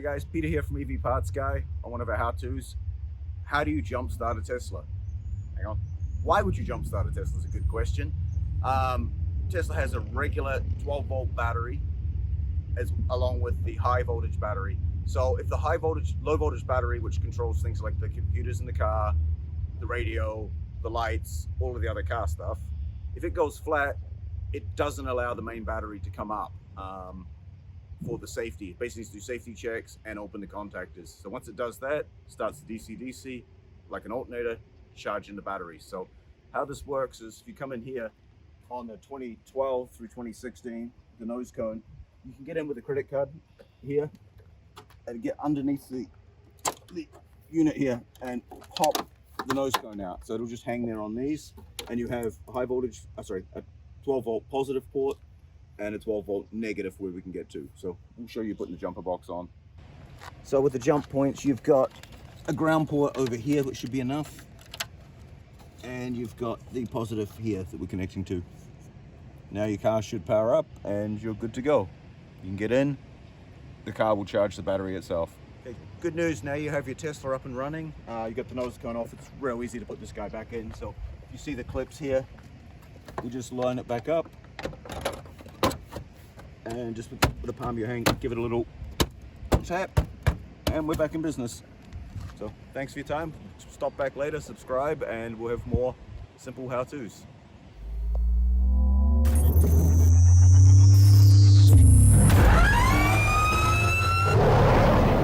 Hey guys, Peter here from EV Parts Guy on one of our how-tos. How do you jumpstart a Tesla? Hang on. Why would you jumpstart a Tesla is a good question. Tesla has a regular 12-volt battery along with the high voltage battery. So if the low voltage battery, which controls things like the computers in the car, the radio, the lights, all of the other car stuff, if it goes flat, it doesn't allow the main battery to come up. For the safety. It basically needs to do safety checks and open the contactors. So once it does that, it starts the DC-DC like an alternator, charging the battery. So how this works is if you come in here on the 2012 through 2016, the nose cone, you can get in with a credit card here and get underneath the unit here and pop the nose cone out. So it'll just hang there on these, and you have a high voltage, a 12 volt positive port and a 12 volt negative where we can get to. So we'll show you putting the jumper box on. So with the jump points, you've got a ground port over here, which should be enough. And you've got the positive here that we're connecting to. Now your car should power up and you're good to go. You can get in, the car will charge the battery itself. Okay, good news, now you have your Tesla up and running. You got the nose cone off, it's real easy to put this guy back in. So you see the clips here, you just line it back up. And just with the palm of your hand, give it a little tap, and we're back in business. So thanks for your time. Stop back later, subscribe, and we'll have more simple how-tos.